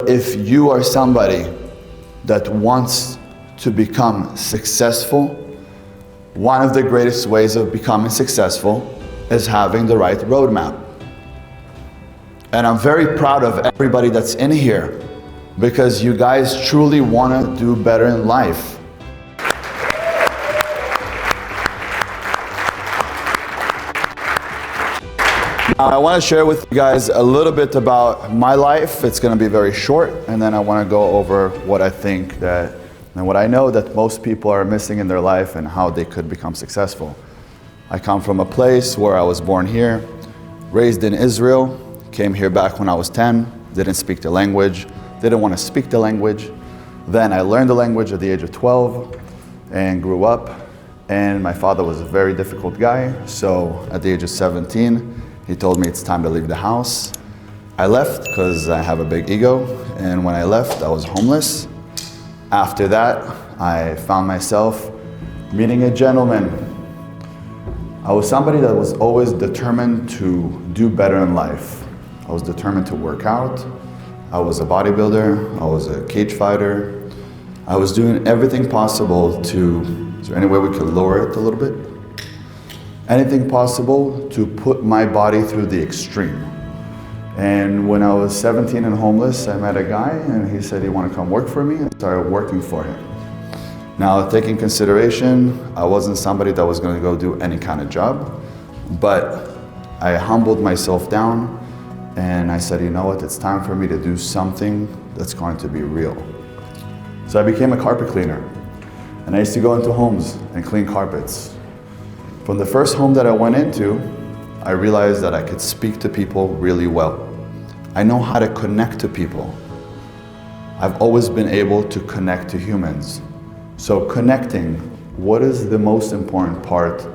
But if you are somebody that wants to become successful, one of the greatest ways of becoming successful is having the right roadmap. And I'm very proud of everybody that's in here, because you guys truly want to do better in life. I want to share with you guys a little bit about my life. It's going to be very short, and then I want to go over what I think that, and what I know that most people are missing in their life and how they could become successful. I come from a place where I was born here, raised in Israel, came here back when I was 10, didn't speak the language, didn't want to speak the language. Then I learned the language at the age of 12 and grew up, and my father was a very difficult guy, so at the age of 17, he told me it's time to leave the house. I left because I have a big ego, and when I left, I was homeless. After that, I found myself meeting a gentleman. I was somebody that was always determined to do better in life. I was determined to work out. I was a bodybuilder. I was a cage fighter. I was doing everything possible to, is there any way we could lower it a little bit? Anything possible to put my body through the extreme. And when I was 17 and homeless, I met a guy and he said he wanted to come work for me, and started working for him. Now, taking consideration, I wasn't somebody that was going to go do any kind of job, but I humbled myself down and I said, you know what, it's time for me to do something that's going to be real. So I became a carpet cleaner, and I used to go into homes and clean carpets. From the first home that I went into, I realized that I could speak to people really well. I know how to connect to people. I've always been able to connect to humans. So connecting, what is the most important part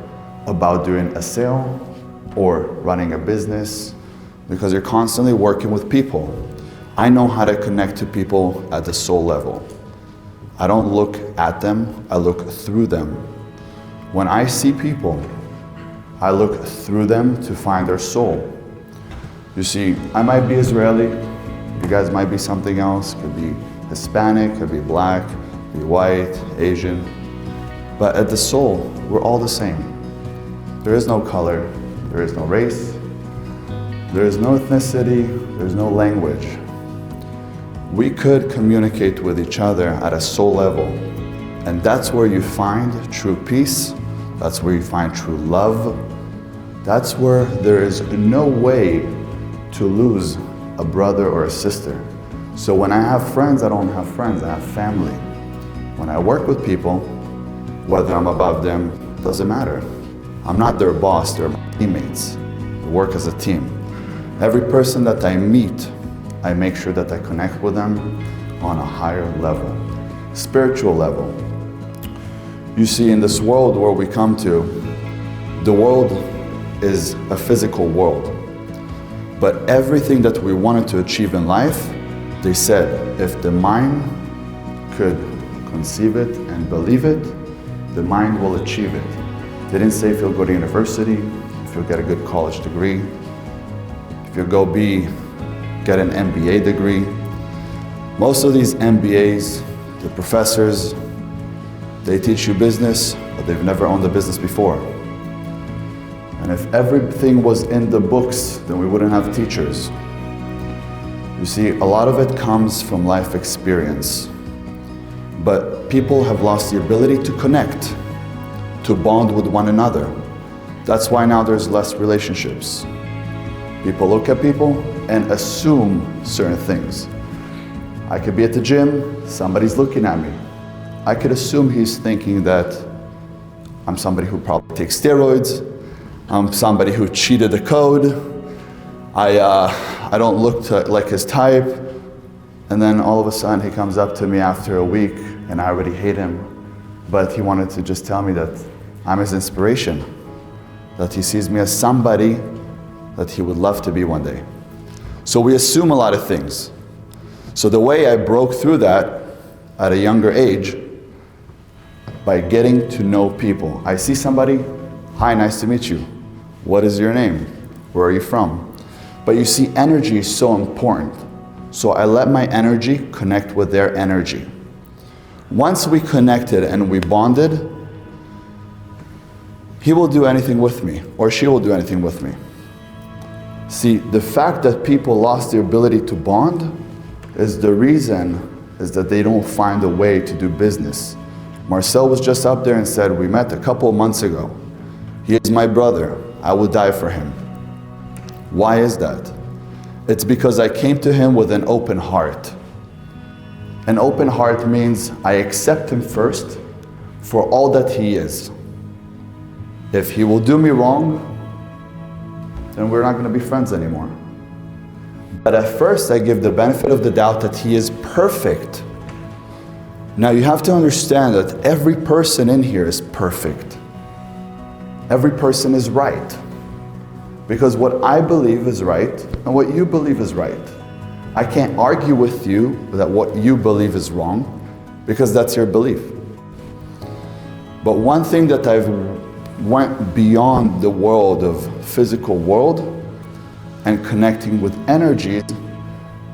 about doing a sale or running a business? Because you're constantly working with people. I know how to connect to people at the soul level. I don't look at them, I look through them. When I see people, I look through them to find their soul. You see, I might be Israeli, you guys might be something else, could be Hispanic, could be black, could be white, Asian. But at the soul, we're all the same. There is no color, there is no race, there is no ethnicity, there's no language. We could communicate with each other at a soul level, and that's where you find true peace. That's where you find true love. That's where there is no way to lose a brother or a sister. So when I have friends, I don't have friends, I have family. When I work with people, whether I'm above them, doesn't matter. I'm not their boss, they're my teammates. We work as a team. Every person that I meet, I make sure that I connect with them on a higher level, spiritual level. You see, in this world where we come to, the world is a physical world. But everything that we wanted to achieve in life, they said, if the mind could conceive it and believe it, the mind will achieve it. They didn't say if you'll go to university, if you'll get a good college degree, if you'll go get an MBA degree. Most of these MBAs, the professors, they teach you business, but they've never owned a business before. And if everything was in the books, then we wouldn't have teachers. You see, a lot of it comes from life experience. But people have lost the ability to connect, to bond with one another. That's why now there's less relationships. People look at people and assume certain things. I could be at the gym, somebody's looking at me. I could assume he's thinking that I'm somebody who probably takes steroids, I'm somebody who cheated the code, I don't look like his type, and then all of a sudden he comes up to me after a week and I already hate him, but he wanted to just tell me that I'm his inspiration, that he sees me as somebody that he would love to be one day. So we assume a lot of things. So the way I broke through that at a younger age, by getting to know people. I see somebody, hi, nice to meet you. What is your name? Where are you from? But you see, energy is so important. So I let my energy connect with their energy. Once we connected and we bonded, he will do anything with me, or she will do anything with me. See, the fact that people lost the ability to bond is the reason is that they don't find a way to do business. Marcel was just up there and said, we met a couple of months ago. He is my brother. I would die for him. Why is that? It's because I came to him with an open heart. An open heart means I accept him first for all that he is. If he will do me wrong, then we're not going to be friends anymore. But at first I give the benefit of the doubt that he is perfect. Now you have to understand that every person in here is perfect. Every person is right. Because what I believe is right and what you believe is right. I can't argue with you that what you believe is wrong because that's your belief. But one thing that I've went beyond the world of physical world and connecting with energies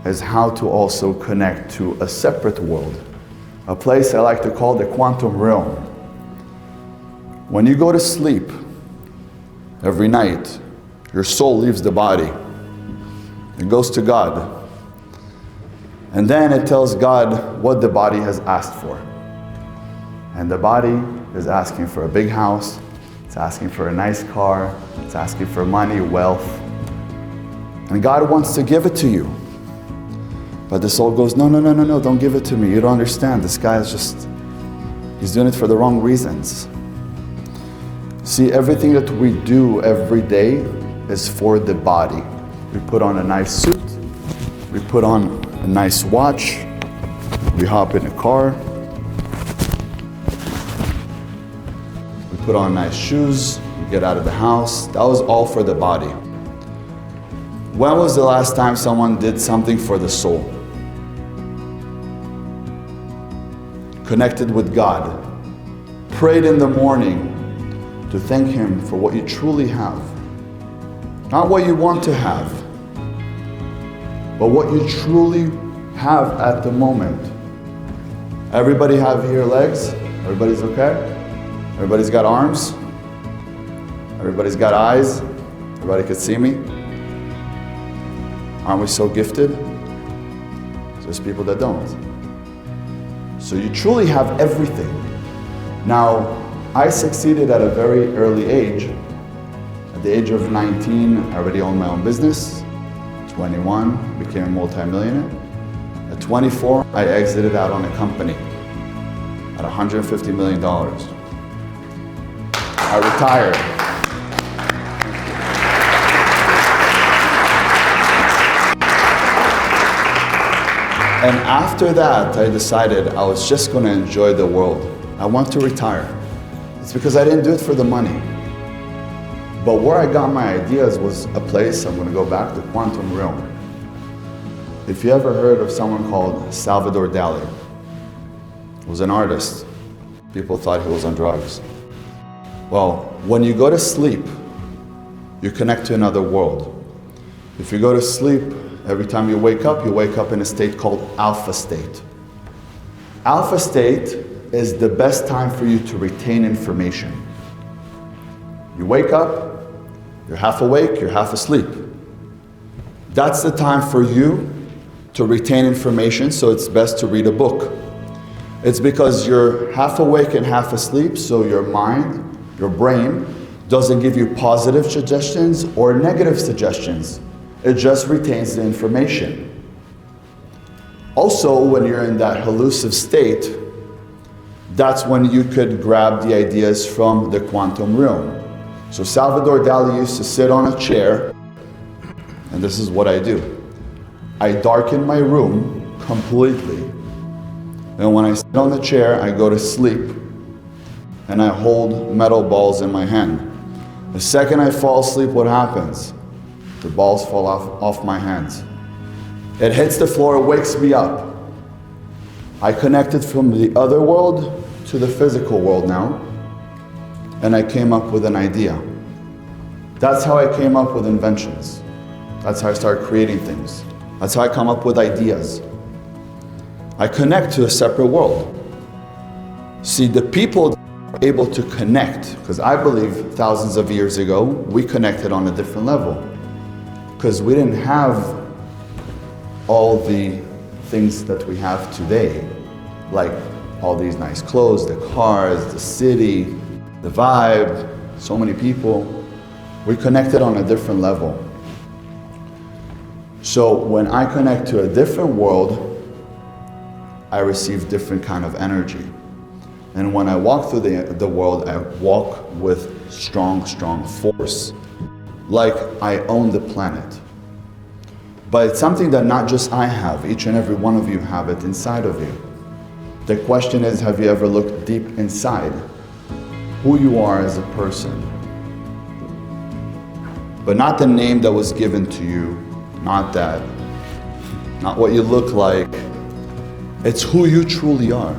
is how to also connect to a separate world. A place I like to call the quantum realm. When you go to sleep every night, your soul leaves the body. It goes to God. And then it tells God what the body has asked for. And the body is asking for a big house, it's asking for a nice car, it's asking for money, wealth. And God wants to give it to you. But the soul goes, no, don't give it to me. You don't understand. This guy is just, he's doing it for the wrong reasons. See, everything that we do every day is for the body. We put on a nice suit, we put on a nice watch, we hop in a car, we put on nice shoes, we get out of the house. That was all for the body. When was the last time someone did something for the soul? Connected with God, prayed in the morning to thank Him for what you truly have. Not what you want to have, but what you truly have at the moment. Everybody have here legs? Everybody's okay? Everybody's got arms? Everybody's got eyes? Everybody can see me? Aren't we so gifted? There's people that don't. So you truly have everything. Now, I succeeded at a very early age. At the age of 19, I already owned my own business. 21, became a multi-millionaire. At 24, I exited out on a company at $150 million. I retired. And after that, I decided I was just going to enjoy the world. I want to retire. It's because I didn't do it for the money. But where I got my ideas was a place, I'm going to go back, the quantum realm. If you ever heard of someone called Salvador Dali, he was an artist. People thought he was on drugs. Well, when you go to sleep, you connect to another world. If you go to sleep, every time you wake up in a state called alpha state. Alpha state is the best time for you to retain information. You wake up, you're half awake, you're half asleep. That's the time for you to retain information, so it's best to read a book. It's because you're half awake and half asleep, so your mind, your brain, doesn't give you positive suggestions or negative suggestions. It just retains the information. Also, when you're in that hallucinative state, that's when you could grab the ideas from the quantum realm. So Salvador Dali used to sit on a chair, and this is what I do. I darken my room completely, and when I sit on the chair, I go to sleep, and I hold metal balls in my hand. The second I fall asleep, what happens? The balls fall off my hands. It hits the floor, it wakes me up. I connected from the other world to the physical world now, and I came up with an idea. That's how I came up with inventions. That's how I started creating things. That's how I come up with ideas. I connect to a separate world. See, the people are able to connect, because I believe thousands of years ago, we connected on a different level. Because we didn't have all the things that we have today, like all these nice clothes, the cars, the city, the vibe, so many people. We connected on a different level. So when I connect to a different world, I receive different kind of energy. And when I walk through the world, I walk with strong, strong force. Like I own the planet. But it's something that not just I have, each and every one of you have it inside of you. The question is, have you ever looked deep inside who you are as a person? But not the name that was given to you, not that, not what you look like. It's who you truly are.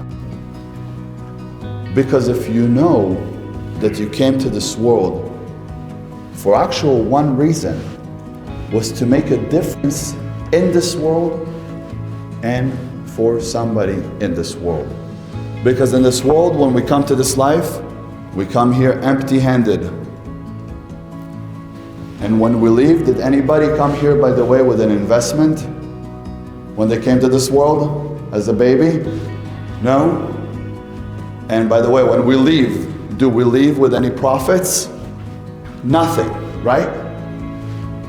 Because if you know that you came to this world for actual one reason, was to make a difference in this world and for somebody in this world. Because in this world, when we come to this life, we come here empty-handed. And when we leave, did anybody come here, by the way, with an investment? When they came to this world as a baby? No? And by the way, when we leave, do we leave with any profits? Nothing, right?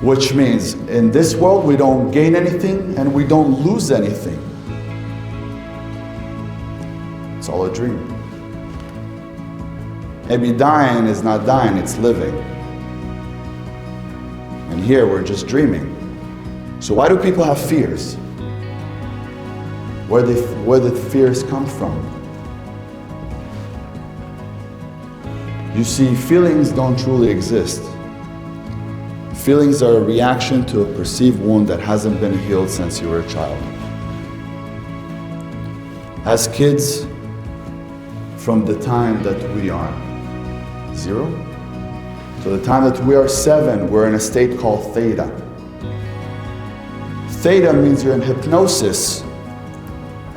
Which means in this world we don't gain anything and we don't lose anything. It's all a dream. Maybe dying is not dying, it's living. And here we're just dreaming. So why do people have fears? Where did fears come from? You see, feelings don't truly exist. Feelings are a reaction to a perceived wound that hasn't been healed since you were a child. As kids, from the time that we are 0 to the time that we are 7, we're in a state called theta. Theta means you're in hypnosis.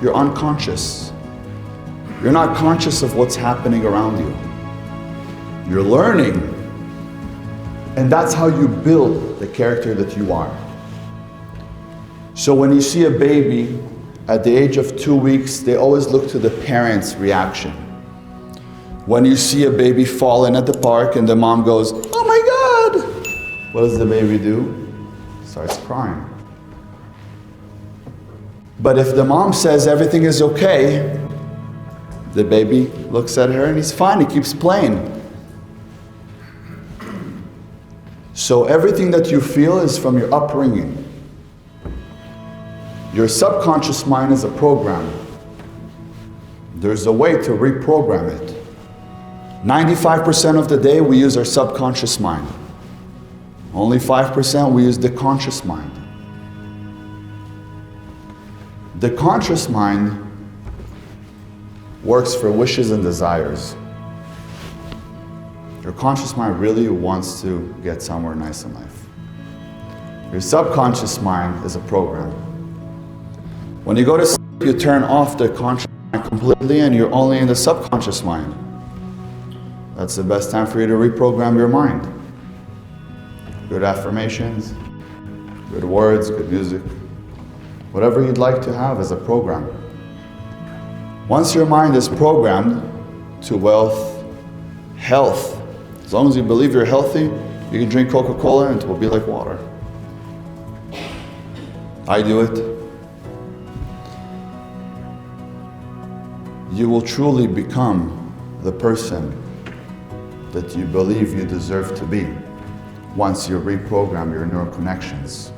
You're unconscious. You're not conscious of what's happening around you. You're learning. And that's how you build the character that you are. So when you see a baby at the age of 2 weeks, they always look to the parents' reaction. When you see a baby falling at the park and the mom goes, "Oh my God!" What does the baby do? Starts crying. But if the mom says everything is okay, the baby looks at her and he's fine, he keeps playing. So everything that you feel is from your upbringing. Your subconscious mind is a program. There's a way to reprogram it. 95% of the day we use our subconscious mind. Only 5% we use the conscious mind. The conscious mind works for wishes and desires. Your conscious mind really wants to get somewhere nice in life. Your subconscious mind is a program. When you go to sleep, you turn off the conscious mind completely and you're only in the subconscious mind. That's the best time for you to reprogram your mind. Good affirmations, good words, good music, whatever you'd like to have as a program. Once your mind is programmed to wealth, health, as long as you believe you're healthy, you can drink Coca-Cola and it will be like water. I do it. You will truly become the person that you believe you deserve to be once you reprogram your neural connections.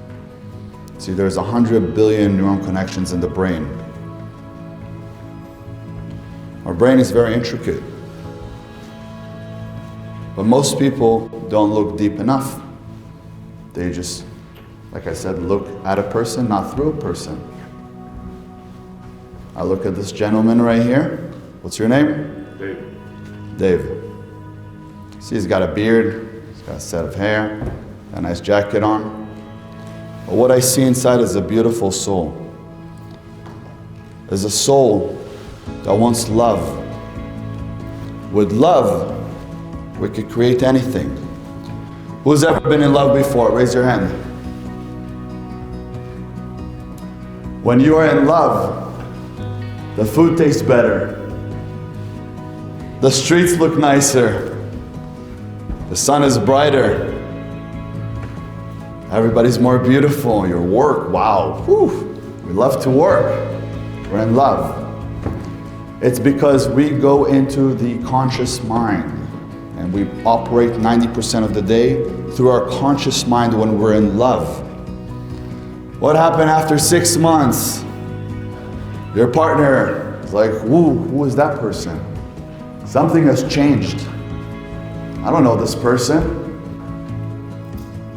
See, there's 100 billion neural connections in the brain. Our brain is very intricate. But most people don't look deep enough. They just, like I said, look at a person, not through a person. I look at this gentleman right here. What's your name? Dave. Dave. See, he's got a beard, he's got a set of hair, got a nice jacket on. But what I see inside is a beautiful soul. There's a soul that wants love. With love, we could create anything. Who's ever been in love before? Raise your hand. When you are in love, the food tastes better. The streets look nicer. The sun is brighter. Everybody's more beautiful. Your work, wow. Whew. We love to work. We're in love. It's because we go into the conscious mind and we operate 90% of the day through our conscious mind when we're in love. What happened after 6 months? Your partner is like, who is that person? Something has changed. I don't know this person.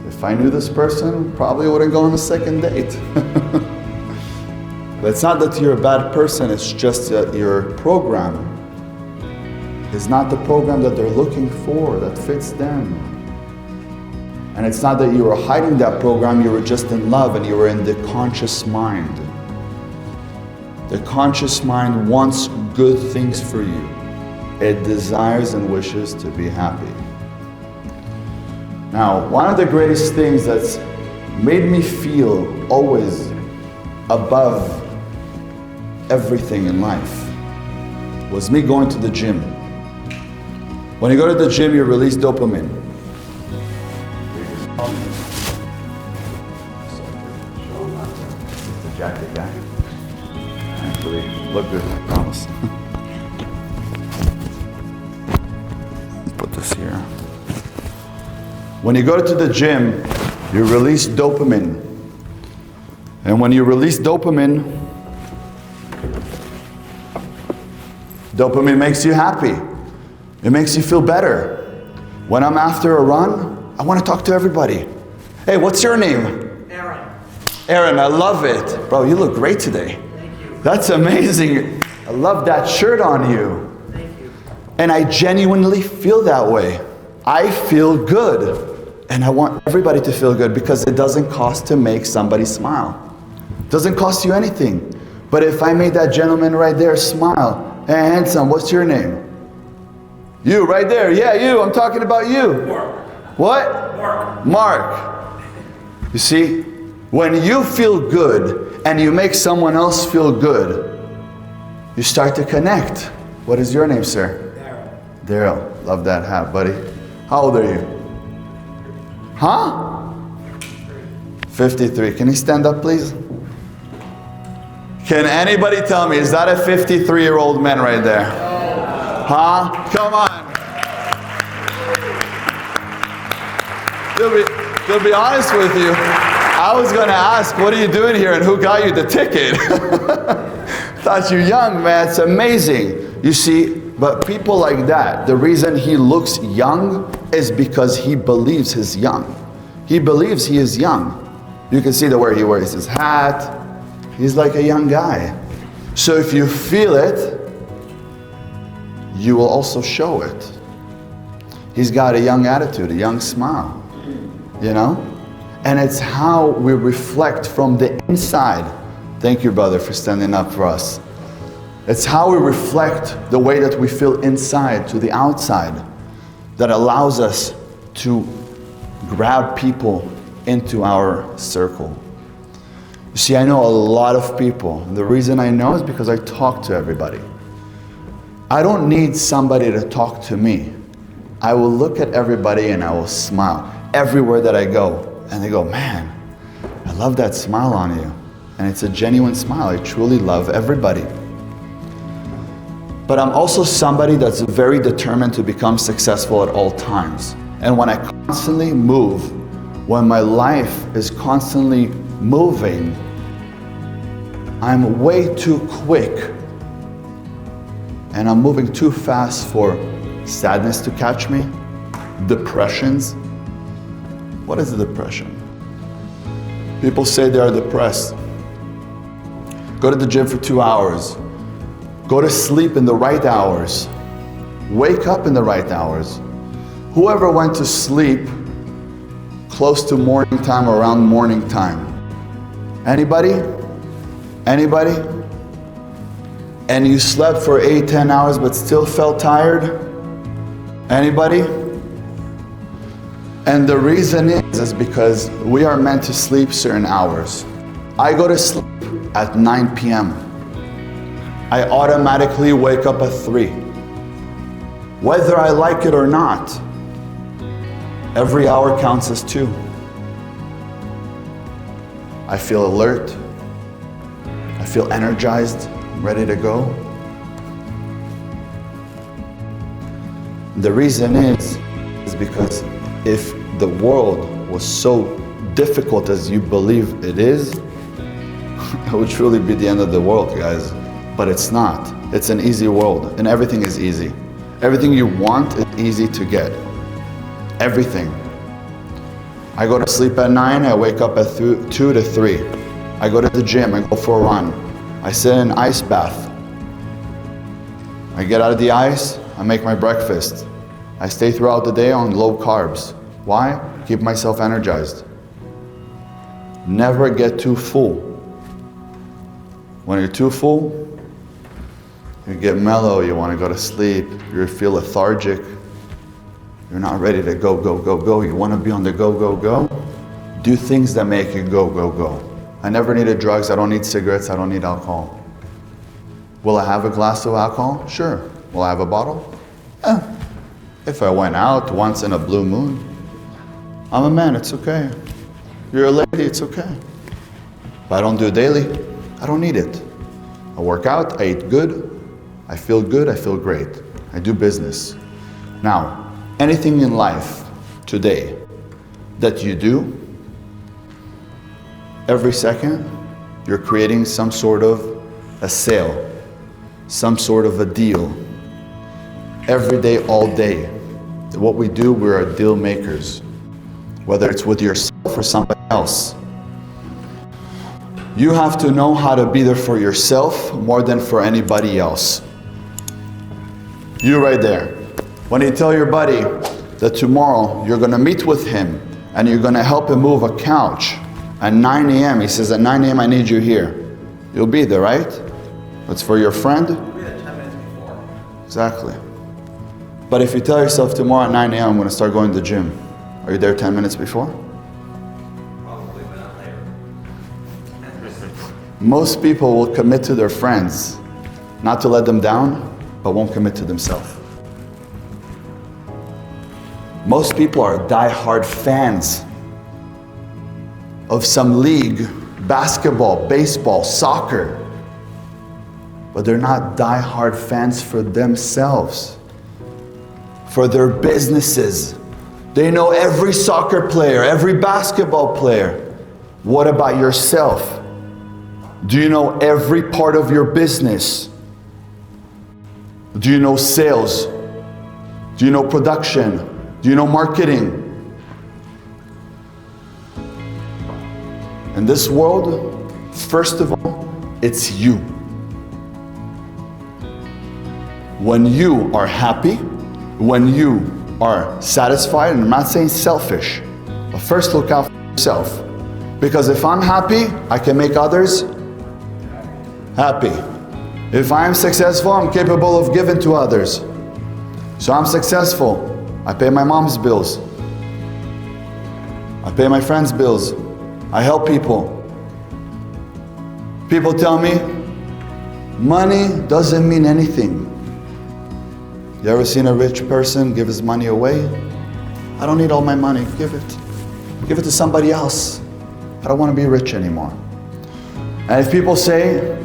If I knew this person, probably wouldn't go on a second date. But it's not that you're a bad person, it's just that your program is not the program that they're looking for, that fits them. And it's not that you were hiding that program, you were just in love and you were in the conscious mind. The conscious mind wants good things for you. It desires and wishes to be happy. Now, one of the greatest things that's made me feel always above everything in life was me going to the gym. When you go to the gym, you release dopamine. The jacket guy. Actually, look good, I promise. Put this here. When you go to the gym, you release dopamine. And when you release dopamine, dopamine makes you happy. It makes you feel better. When I'm after a run, I want to talk to everybody. Hey, what's your name? Aaron. Aaron, I love it. Bro, you look great today. Thank you. That's amazing. I love that shirt on you. Thank you. And I genuinely feel that way. I feel good. And I want everybody to feel good because it doesn't cost to make somebody smile. It doesn't cost you anything. But if I made that gentleman right there smile, hey, handsome, what's your name? You, right there. Yeah, you. I'm talking about you. Mark. What? Mark. Mark. You see, when you feel good and you make someone else feel good, you start to connect. What is your name, sir? Daryl. Daryl. Love that hat, buddy. How old are you? Huh? 53. Can you stand up, please? Can anybody tell me, is that a 53-year-old man right there? Huh? Come on. To be honest with you, I was going to ask, what are you doing here and who got you the ticket? Thought you're young, man. It's amazing. You see, but people like that, the reason he looks young is because he believes he's young. He believes he is young. You can see the way he wears his hat. He's like a young guy. So if you feel it, you will also show it. He's got a young attitude, a young smile, you know? And it's how we reflect from the inside. Thank you, brother, for standing up for us. It's how we reflect the way that we feel inside to the outside that allows us to grab people into our circle. You see, I know a lot of people. And the reason I know is because I talk to everybody. I don't need somebody to talk to me. I will look at everybody and I will smile everywhere that I go. And they go, man, I love that smile on you. And it's a genuine smile. I truly love everybody. But I'm also somebody that's very determined to become successful at all times. And when I constantly move, when my life is constantly moving, I'm way too quick. And I'm moving too fast for sadness to catch me, depressions. What is a depression? People say they are depressed. Go to the gym for 2 hours. Go to sleep in the right hours. Wake up in the right hours. Whoever went to sleep close to morning time or around morning time Anybody? Anybody? And you slept for 8-10 hours but still felt tired? Anybody? And the reason is because we are meant to sleep certain hours. I go to sleep at 9 p.m. I automatically wake up at 3. Whether I like it or not, every hour counts as 2. I feel alert. I feel energized, ready to go. The reason is because if the world was so difficult as you believe it is, it would truly be the end of the world, guys. But it's not. It's an easy world, and everything is easy. Everything you want is easy to get. Everything. I go to sleep at 9, I wake up at 2 to 3. I go to the gym, I go for a run. I sit in an ice bath. I get out of the ice, I make my breakfast. I stay throughout the day on low carbs. Why? Keep myself energized. Never get too full. When you're too full, you get mellow, you want to go to sleep, you feel lethargic. You're not ready to go, go, go, go. You want to be on the go, go, go. Do things that make you go, go, go. I never needed drugs. I don't need cigarettes. I don't need alcohol. Will I have a glass of alcohol? Sure. Will I have a bottle? If I went out once in a blue moon. I'm a man, it's okay. You're a lady, it's okay. But I don't do it daily. I don't need it. I work out, I eat good, I feel great. I do business. Now, anything in life today that you do, every second, you're creating some sort of a sale, some sort of a deal. Every day, all day. What we do, we're deal makers. Whether it's with yourself or somebody else. You have to know how to be there for yourself more than for anybody else. You right there. When you tell your buddy that tomorrow you're going to meet with him and you're going to help him move a couch at 9 a.m. He says, at 9 a.m. I need you here. You'll be there, right? It's for your friend? You'll be there 10 minutes before. Exactly. But if you tell yourself tomorrow at 9 a.m. I'm going to start going to the gym, are you there 10 minutes before? Probably, but not later. Most people will commit to their friends, not to let them down, but won't commit to themselves. Most people are die-hard fans of some league, basketball, baseball, soccer, but they're not die-hard fans for themselves, for their businesses. They know every soccer player, every basketball player. What about yourself? Do you know every part of your business? Do you know sales? Do you know production? Do you know marketing? In this world, first of all, it's you. When you are happy, when you are satisfied, and I'm not saying selfish, but first look out for yourself. Because if I'm happy, I can make others happy. If I am successful, I'm capable of giving to others. So I'm successful. I pay my mom's bills. I pay my friends' bills. I help people. People tell me, money doesn't mean anything. You ever seen a rich person give his money away? I don't need all my money, give it. Give it to somebody else. I don't want to be rich anymore. And if people say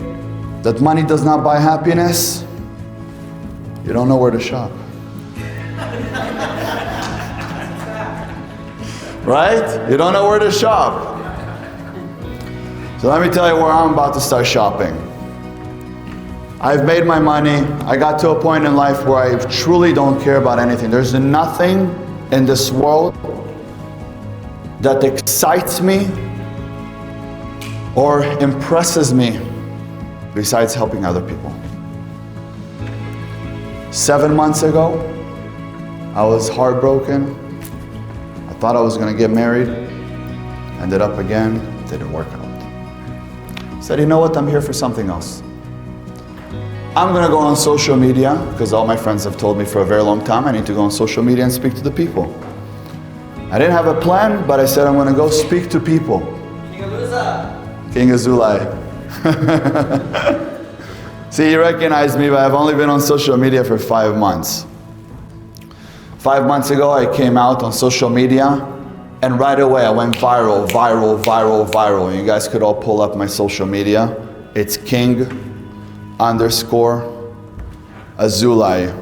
that money does not buy happiness, you don't know where to shop. Right? You don't know where to shop. So let me tell you where I'm about to start shopping. I've made my money. I got to a point in life where I truly don't care about anything. There's nothing in this world that excites me or impresses me besides helping other people. 7 months ago, I was heartbroken. I thought I was going to get married. Ended up again, didn't work out. said, you know what, I'm here for something else. I'm going to go on social media, because all my friends have told me for a very long time I need to go on social media and speak to the people. I didn't have a plan, but I said I'm going to go speak to people. King Azulai. See, you recognize me, but I've only been on social media for 5 months. 5 months ago, I came out on social media, and right away I went viral, viral, viral, viral. You guys could all pull up my social media. It's King_Azulai. Azoulay.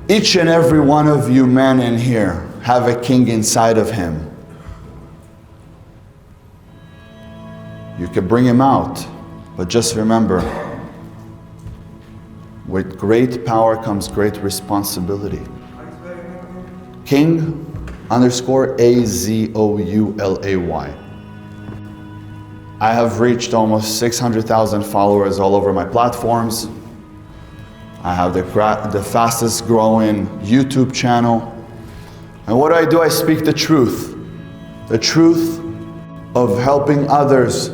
Each and every one of you men in here have a king inside of him. You can bring him out, but just remember, with great power comes great responsibility. King_Azoulay. I have reached almost 600,000 followers all over my platforms. I have the fastest growing YouTube channel. And what do? I speak the truth. The truth of helping others,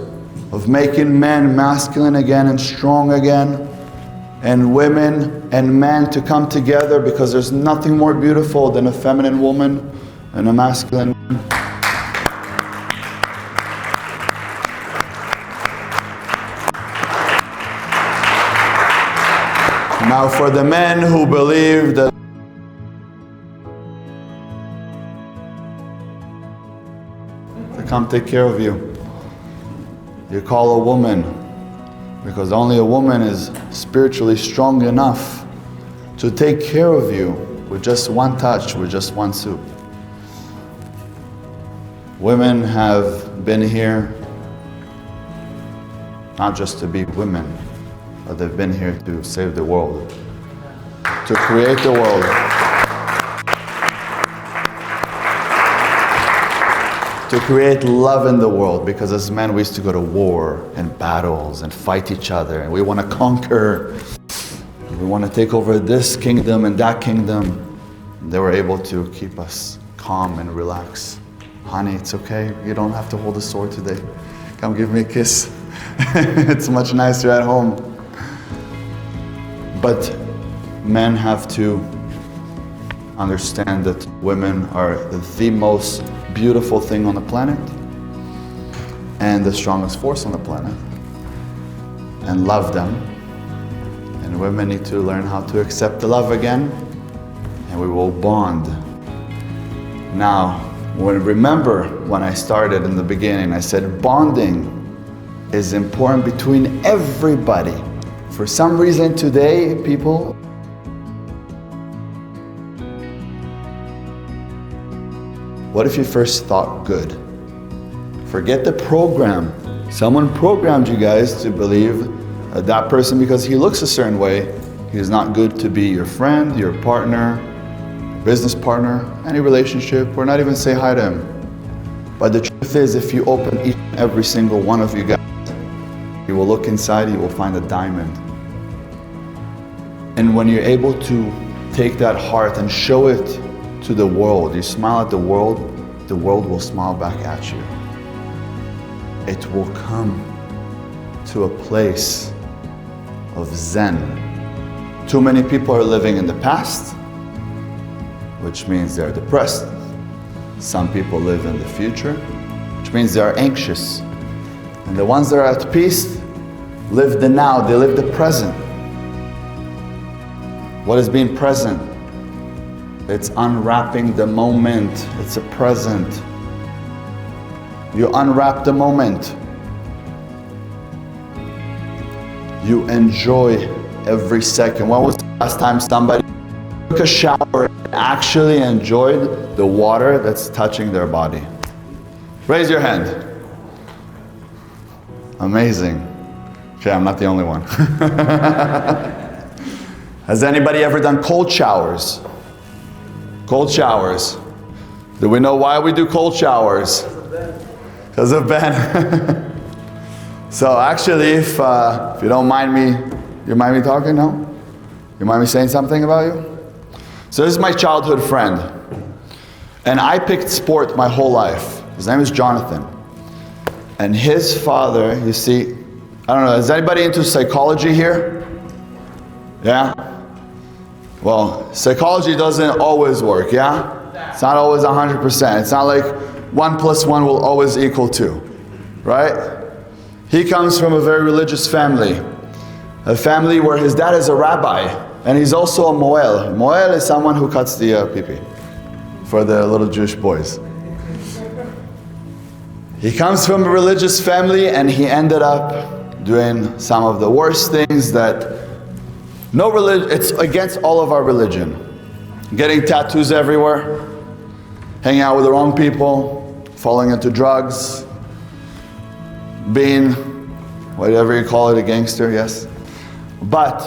of making men masculine again and strong again, and women and men to come together, because there's nothing more beautiful than a feminine woman and a masculine man. Now for the men who believe that to come take care of you, you call a woman, because only a woman is spiritually strong enough to take care of you with just one touch, with just one soup. Women have been here not just to be women, but they've been here to save the world, to create the world, to create love in the world, because as men we used to go to war and battles and fight each other, and we want to conquer, we want to take over this kingdom and that kingdom. They were able to keep us calm and relax. Honey, it's okay, you don't have to hold a sword today. Come give me a kiss. It's much nicer at home. But men have to understand that women are the most beautiful thing on the planet and the strongest force on the planet, and love them. And women need to learn how to accept the love again, and we will bond. Now, remember when I started in the beginning, I said bonding is important between everybody. For some reason today, people what if you first thought good? Forget the program. Someone programmed you guys to believe that person, because he looks a certain way, he is not good to be your friend, your partner, business partner, any relationship, or not even say hi to him. But the truth is, if you open each and every single one of you guys, you will look inside, you will find a diamond. And when you're able to take that heart and show it to the world, you smile at the world will smile back at you. It will come to a place of Zen. Too many people are living in the past, which means they're depressed. Some people live in the future, which means they are anxious. And the ones that are at peace live the now, they live the present. What is being present? It's unwrapping the moment. It's a present. You unwrap the moment. You enjoy every second. When was the last time somebody took a shower and actually enjoyed the water that's touching their body? Raise your hand. Amazing. Okay, I'm not the only one. Has anybody ever done cold showers? Cold showers. Do we know why we do cold showers? Because of Ben. So actually, if you don't mind me, you mind me talking now? You mind me saying something about you? So this is my childhood friend. And I picked sport my whole life. His name is Jonathan. And his father, you see, I don't know, is anybody into psychology here? Yeah? Well, psychology doesn't always work, yeah? It's not always 100%. It's not like 1 + 1 will always equal 2, right? He comes from a very religious family. A family where his dad is a rabbi, and he's also a moel. Moel is someone who cuts the pee-pee for the little Jewish boys. He comes from a religious family, and he ended up doing some of the worst things that it's against all of our religion. Getting tattoos everywhere, hanging out with the wrong people, falling into drugs, being whatever you call it, a gangster, yes. But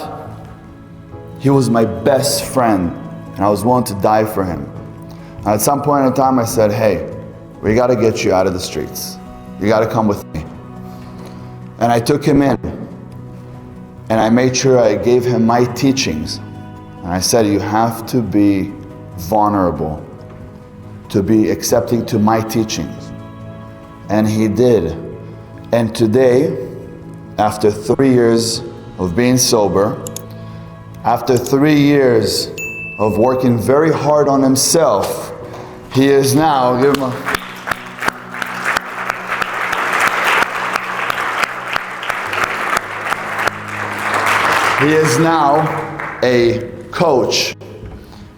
he was my best friend, and I was willing to die for him. And at some point in time, I said, hey, we got to get you out of the streets. You got to come with me. And I took him in, and I made sure I gave him my teachings. And I said, you have to be vulnerable, to be accepting to my teachings. And he did. And today, after 3 years of being sober, after 3 years of working very hard on himself, he is now, give him a, he is now a coach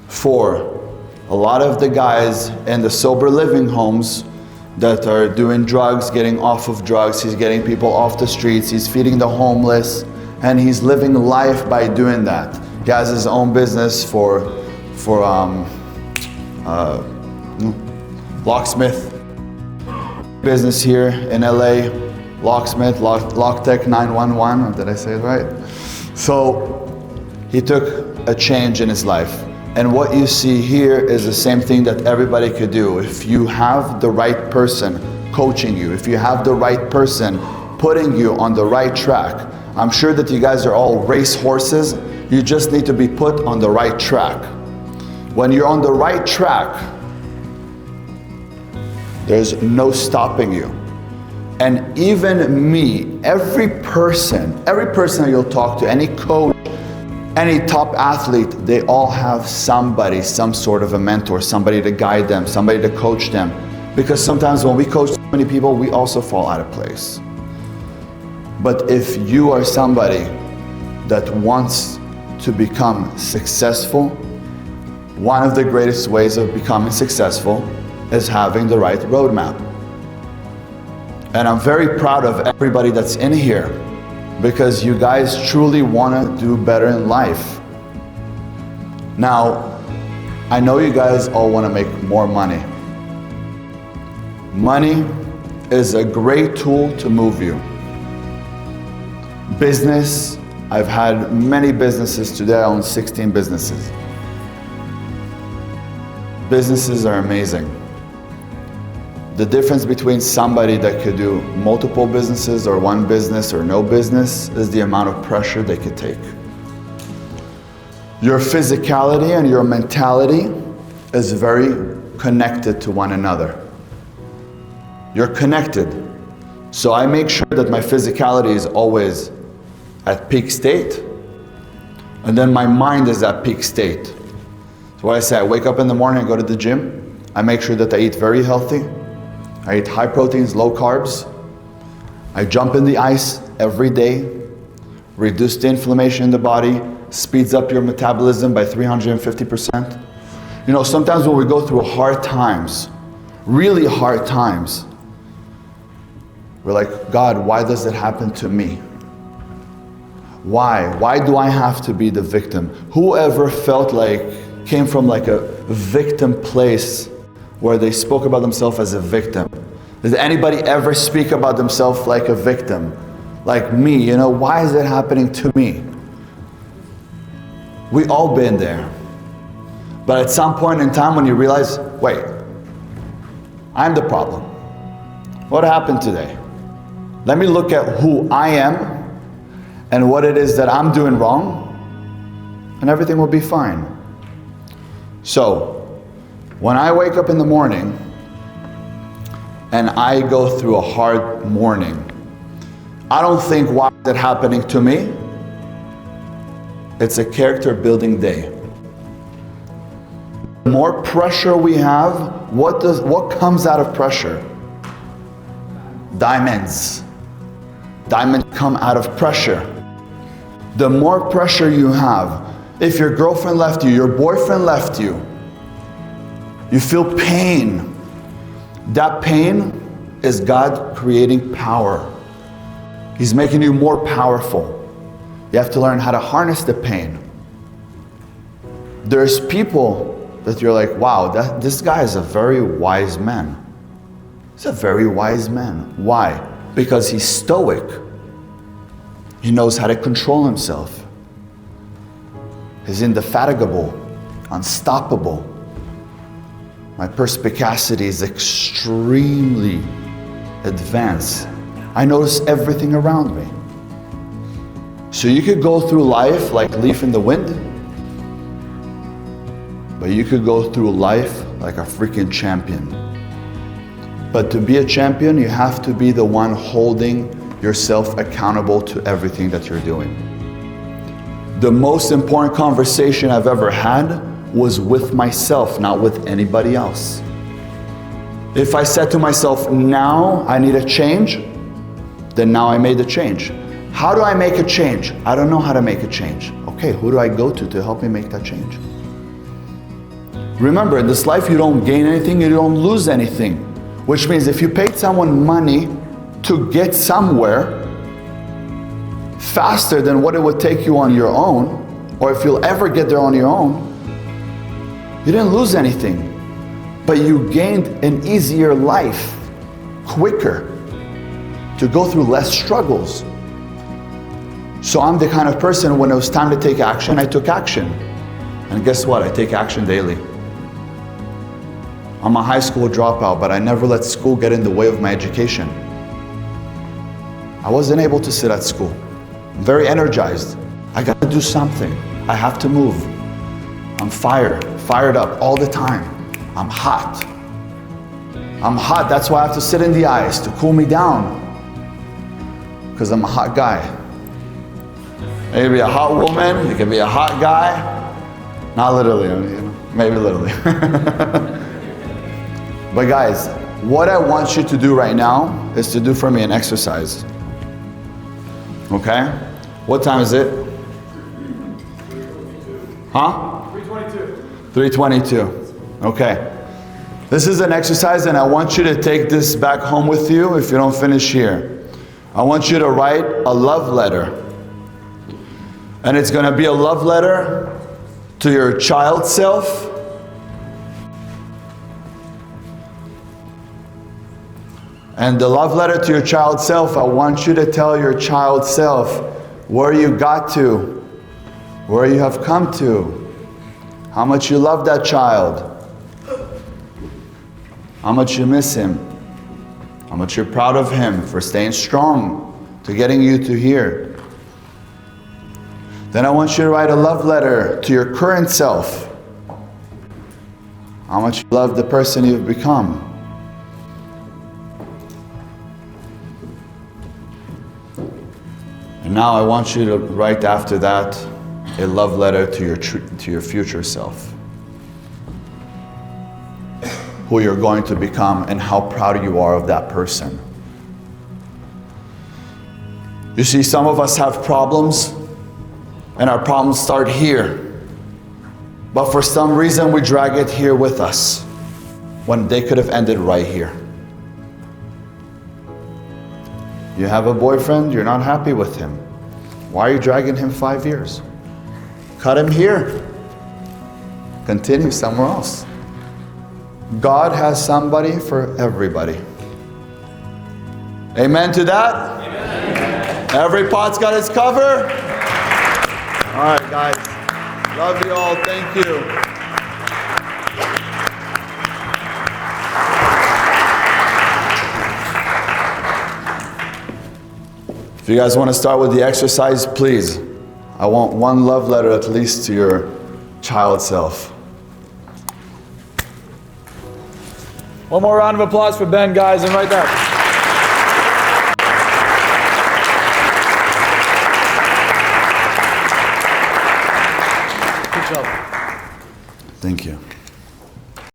for a lot of the guys in the sober living homes that are doing drugs, getting off of drugs. He's getting people off the streets. He's feeding the homeless, and he's living life by doing that. He has his own business for locksmith business here in LA. Locksmith, Locktech 911. Did I say it right? So he took a change in his life. And what you see here is the same thing that everybody could do. If you have the right person coaching you, if you have the right person putting you on the right track, I'm sure that you guys are all race horses. You just need to be put on the right track. When you're on the right track, there's no stopping you. And even me, every person that you'll talk to, any coach, any top athlete, they all have somebody, some sort of a mentor, somebody to guide them, somebody to coach them. Because sometimes when we coach so many people, we also fall out of place. But if you are somebody that wants to become successful, one of the greatest ways of becoming successful is having the right roadmap. And I'm very proud of everybody that's in here, because you guys truly want to do better in life. Now, I know you guys all want to make more money. Money is a great tool to move you. Business, I've had many businesses today. I own 16 businesses. Businesses are amazing. The difference between somebody that could do multiple businesses or one business or no business is the amount of pressure they could take. Your physicality and your mentality is very connected to one another. You're connected. So I make sure that my physicality is always at peak state, and then my mind is at peak state. So what I say, I wake up in the morning, I go to the gym, I make sure that I eat very healthy. I eat high proteins, low carbs. I jump in the ice every day, reduce the inflammation in the body, speeds up your metabolism by 350%. You know, sometimes when we go through hard times, really hard times, we're like, God, why does it happen to me? Why? Why do I have to be the victim? Whoever felt like, came from like a victim place where they spoke about themselves as a victim? Did anybody ever speak about themselves like a victim? Like me, you know, why is it happening to me? We all been there. But at some point in time when you realize, wait, I'm the problem. What happened today? Let me look at who I am and what it is that I'm doing wrong, and everything will be fine. So, When I wake up in the morning and I go through a hard morning, I don't think, why is that happening to me? It's a character building day. The more pressure we have, what comes out of pressure? Diamonds. Diamonds come out of pressure. The more pressure you have, if your girlfriend left you, your boyfriend left you, you feel pain. That pain is God creating power. He's making you more powerful. You have to learn how to harness the pain. There's people that you're like, wow, this guy is a very wise man. He's a very wise man. Why? Because he's stoic. He knows how to control himself. He's indefatigable, unstoppable. My perspicacity is extremely advanced. I notice everything around me. So you could go through life like a leaf in the wind, but you could go through life like a freaking champion. But to be a champion, you have to be the one holding yourself accountable to everything that you're doing. The most important conversation I've ever had was with myself, not with anybody else. If I said to myself, now I need a change, then now I made the change. How do I make a change? I don't know how to make a change. Okay, who do I go to help me make that change? Remember, in this life you don't gain anything, you don't lose anything. Which means if you paid someone money to get somewhere faster than what it would take you on your own, or if you'll ever get there on your own, you didn't lose anything, but you gained an easier life, quicker, to go through less struggles. So I'm the kind of person, when it was time to take action, I took action. And guess what? I take action daily. I'm a high school dropout, but I never let school get in the way of my education. I wasn't able to sit at school. I'm very energized. I gotta do something. I have to move. I'm fired up all the time. I'm hot. That's why I have to sit in the ice to cool me down. Because I'm a hot guy. You can be a hot woman, you can be a hot guy. Not literally, maybe literally. But guys, what I want you to do right now is to do for me an exercise. Okay? What time is it? Huh? 3:22. 3:22. Okay. This is an exercise and I want you to take this back home with you if you don't finish here. I want you to write a love letter. And it's going to be a love letter to your child self, and the love letter to your child self, I want you to tell your child self where you got to, where you have come to, how much you love that child, how much you miss him, how much you're proud of him for staying strong to getting you to here. Then I want you to write a love letter to your current self. How much you love the person you've become. And now I want you to write after that a love letter to your future self. Who you're going to become and how proud you are of that person. You see, some of us have problems, and our problems start here. But for some reason we drag it here with us when they could have ended right here. You have a boyfriend, you're not happy with him. Why are you dragging him 5 years? Cut him here. Continue somewhere else. God has somebody for everybody. Amen to that? Amen. Every pot's got its cover. All right, guys. Love you all. Thank you. If you guys want to start with the exercise, please. I want one love letter at least to your child self. One more round of applause for Ben, guys, and right there. Good job. Thank you.